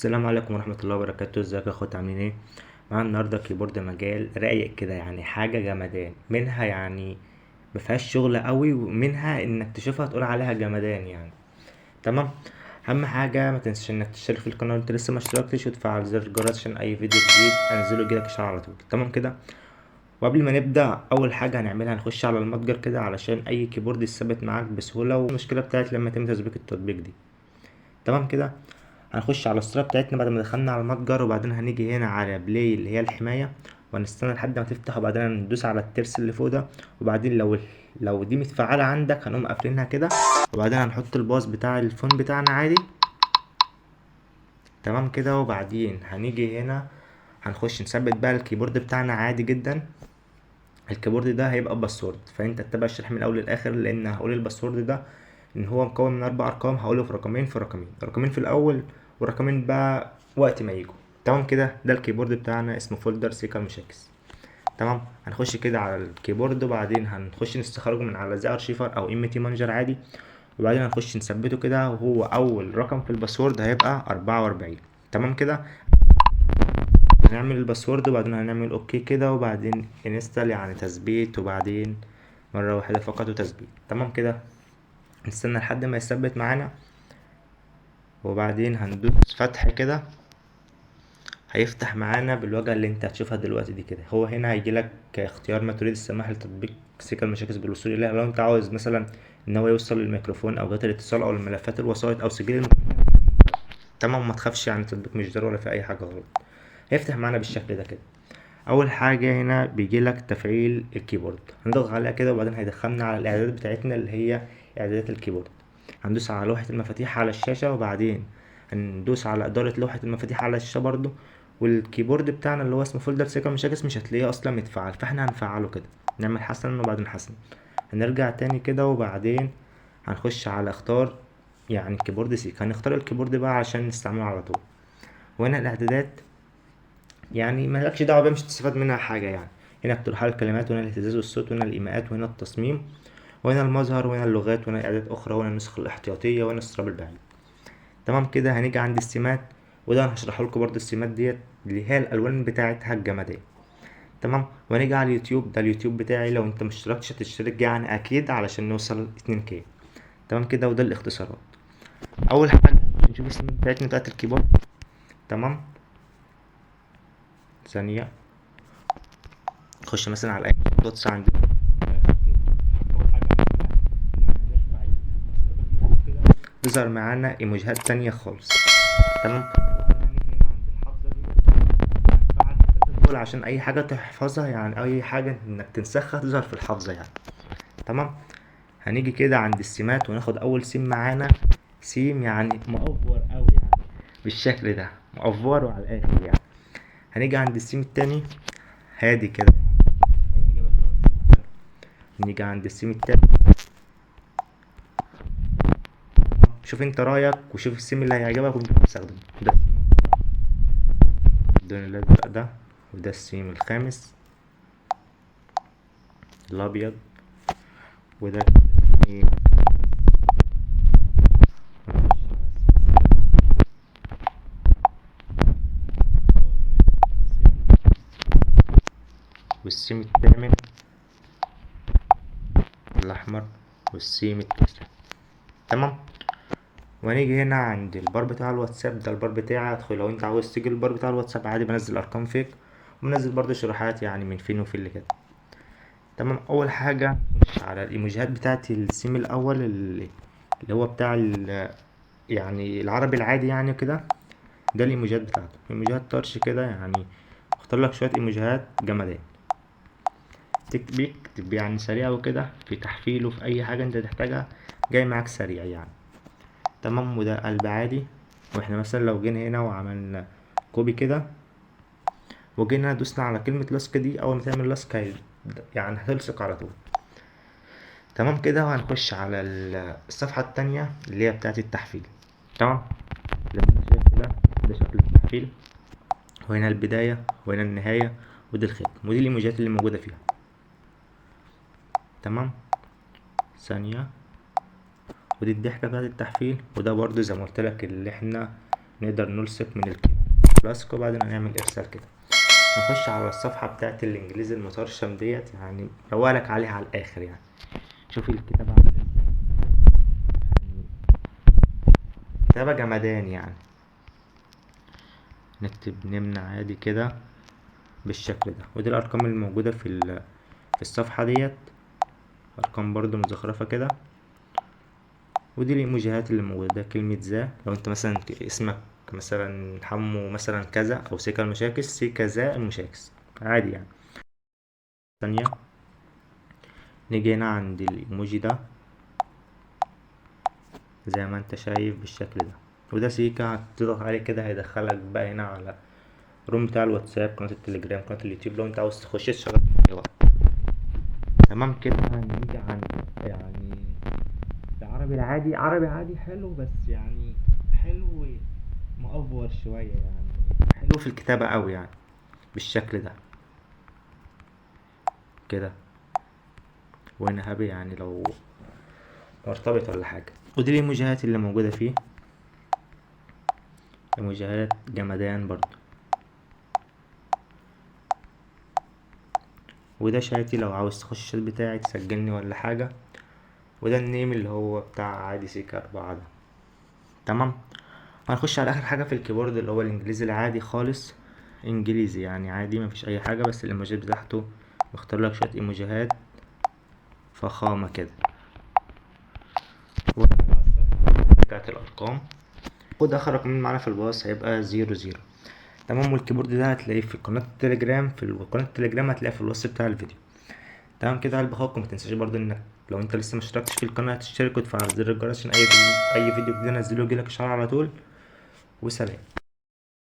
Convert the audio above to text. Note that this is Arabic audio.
السلام عليكم ورحمة الله وبركاته. ازيك يا اخوات، عاملين ايه؟ معانا النهاردة كيبورد مجال رايق كده، يعني حاجة جمدان منها، يعني مفيهاش شغل قوي، ومنها انك تشوفها تقول عليها جمدان يعني. تمام. اهم حاجة ما تنساش انك تشترك في القناة وانت لسه ما اشتركتش، وتفعل زر الجرس عشان اي فيديو جديد انزله يجيلك اشعار على طول. تمام كده. وقبل ما نبدأ، اول حاجة هنعملها هنخش على المتجر كده علشان اي كيبورد يثبت معاك بسهولة، والمشكلة بتاعت لما يتم تثبيت التطبيق دي. تمام كده. هنخش على الصورة بتاعتنا بعد ما دخلنا على المتجر، وبعدين هنيجي هنا على بلاي اللي هي الحماية، وهنستنى لحد ما تفتح، وبعدين هندوس على الترس اللي فوق ده، وبعدين لو دي متفعلة عندك هنقوم قافلينها كده، وبعدين هنحط الباص بتاع الفون بتاعنا عادي. تمام كده. وبعدين هنيجي هنا هنخش نثبت بقى الكيبورد بتاعنا عادي جدا. الكيبورد ده هيبقى باسورد، فانت تتابع الشرح من الاول للاخر، لان هقول الباسورد ده ان هو مكون من 4 ارقام، هقوله في رقمين رقمين في الاول، ورقمين بقى وقت ما يجوا. تمام كده. ده الكيبورد بتاعنا اسمه فولدر سيكال مشاكس. تمام. هنخش كده على الكيبورد، وبعدين هنخش نستخرجه من على زي ارشيفر او ام تي مانجر عادي، وبعدين هنخش نثبته كده، وهو اول رقم في الباسورد هيبقى 44. تمام كده. هنعمل الباسورد، وبعدين هنعمل اوكي كده، وبعدين انستال يعني تثبيت، وبعدين مرة واحدة فقط وتثبيت. تمام كده. نستنى لحد ما يثبت معانا، وبعدين هندوس فتح كده، هيفتح معانا بالواجهة اللي انت هتشوفها دلوقتي دي كده. هو هنا هيجيلك اختيار ما تريد السماح لتطبيق سيكل مشاكس بالوصول اليها، لو انت عاوز مثلا ان هو يوصل للميكروفون او جهات الاتصال او الملفات الوسائط او سجل تمام. ما تخافش، يعني التطبيق مش ضروري ولا في اي حاجة غلط. هيفتح معانا بالشكل ده كده. اول حاجة هنا بيجيلك تفعيل الكيبورد، هنضغط عليها كده، وبعدين هيدخلنا على الاعدادات بتاعتنا اللي هي اعدادات الكيبورد. هندوس على لوحة المفاتيح على الشاشة، وبعدين هندوس على إدارة لوحة المفاتيح على الشاشة برضو. والكيبورد بتاعنا اللي هو اسمه فولدر سيكل مشاكس مش هتلاقيه أصلا متفعل، فاحنا هنفعله كده. نعمل حسن وبعدين حسن. هنرجع تاني كده، وبعدين هنخش على اختار يعني كيبورد سيك، هنختار الكيبورد بقى عشان نستعمله على طول. وهنا الإعدادات يعني مالكش دعوة بيها، مش هتستفاد منها حاجة يعني. هنا اقتراح الكلمات، وهنا الاهتزاز والصوت، وهنا الإيماءات، وهنا التصميم، وهنا المظهر، وهنا اللغات، وهنا إعدادات أخرى، وهنا النسخ الاحتياطية، وهنا السراب البعيد. تمام كده. هنيجي عند السمات، وده انا هشرح لكم برضو السمات ديت اللي هي الالوان بتاعتها الجمادية. تمام. ونيجي على اليوتيوب، ده اليوتيوب بتاعي، لو انت مشتركتش هتشترك يعني اكيد علشان نوصل 2K. تمام كده. وده الاختصارات. اول حاجه نشوف السمات بتاعتنا بتاعت الكيبورد. تمام. ثانيه. نخش مثلا على اي دوتس عندنا. اول حاجه هنعملها ان احنا نرفع كده، تظهر معانا ايموجيهات تانية خالص. تمام. وبعدين هنيجي هنا عند الحافظه دي، هنفعل التلاتة دول عشان اي حاجه تحفظها، يعني اي حاجه انك تنسخها تظهر في الحافظه يعني. تمام. هنيجي كده عند السمات، وناخد اول سيم معانا. سيم يعني مأفور قوي يعني، بالشكل ده مأفور على الاخر يعني. هنيجي عند السيم التاني هادي كده يعني، هيعجبك لو انت مثلا. نيجي عند السيم التاني، شوف انت رايك وشوف السيم اللي هيعجبك وانت بتستخدمه. ده اللون الازرق ده، وده السيم الخامس الابيض، وده السيم. والسيم الثامن الأحمر، والسيم التاسع. تمام. وهنيجي هنا عند البار بتاع الواتساب، ده البار بتاعي. هدخل لو انت عاوز تيجي البار بتاع الواتساب عادي، بنزل أرقام فيك، وبنزل برضه شروحات يعني من فين وفين اللي كده. تمام. أول حاجة نخش على الإيموجيهات بتاعت السيم الأول اللي هو بتاع يعني العربي العادي يعني كده. ده الإيموجيهات بتاعته، إيموجيهات طرش كده يعني. اختار لك شوية إيموجيهات جمدان، تكتب يعني سريع وكده، في تحفيل وفي اي حاجة انت تحتاجها، جاي معاك سريع يعني. تمام. وده قلب عادي. واحنا مثلا لو جينا هنا وعملنا كوبي كده، وجينا دوسنا على كلمة لصق دي، اول ما تعمل لصق يعني هتلصق على طول. تمام كده. وهنخش على الصفحة التانية اللي هي بتاعت التحفيل. تمام. زي ما انت شايف كده، ده شكل التحفيل، وهنا البداية، وهنا النهاية، ودي الختم، ودي الايموجيات اللي موجودة فيها. تمام. ثانية. ودي الضحكة بتاعت التحفيل، وده برضو زي ما قلت لك اللي احنا نقدر نلصق من الكيبورد لصق، وبعدين هنعمل ارسال كده. نخش على الصفحة بتاعت الانجليزي المترشم ديت، يعني روالك عليها على الاخر يعني. شوف الكتابة عاملة ازاي، يعني كتابة جمدان يعني. نكتب نمنع عادي كده بالشكل ده. ودي الارقام اللي موجودة في الصفحة ديت، ارقام برضو مزخرفة كده. ودي الايموجيهات اللي موجودة. ده كلمة ذا، لو انت مثلا اسمك مثلا حمو مثلا كذا، او سيكا المشاكس، سيكا ذا المشاكس عادي يعني. ثانية نيجي هنا عند الايموجي ده زي ما انت شايف بالشكل ده. وده سيكا، هتضغط عليه كده هيدخلك بقى هنا على الروم بتاع الواتساب، قناة التليجرام، قناة اليوتيوب، لو انت عاوز تخش تشغل في أي وقت. تمام كده. هنيجي عن يعني العربي العادي، عربي عادي حلو، بس يعني حلو مأفور شوية يعني، حلو في الكتابة أوي يعني بالشكل ده كده. وهنا هابي يعني لو مرتبط ولا حاجة. ودي الايموجيهات اللي موجودة فيه، ايموجيهات جمدان برضو. وده شاتي لو عاوز تخش الشات بتاعي تسجلني ولا حاجة. وده النيم اللي هو بتاع عادي سيكا 4 ده. تمام. هنخش على اخر حاجة في الكيبورد اللي هو الانجليزي العادي خالص. انجليزي يعني عادي مفيش اي حاجة، بس الايموجيات بتاعته بختار لك شوية ايموجيهات فخامة كده. بتاعت الارقام. خد اخر رقمين معانا في الباص هيبقى 00. تمام. والكيبورد ده هتلاقيه في قناة التليجرام، في قناة التليجرام هتلاقيه في الوصف بتاع الفيديو. تمام كده. قلب اخوك. وما تنساش برضو انك لو انت لسه مشتركتش في القناة تشترك وتفعل زر الجرس عشان اي فيديو جديد انزله يجيلك اشعار على طول. وسلام.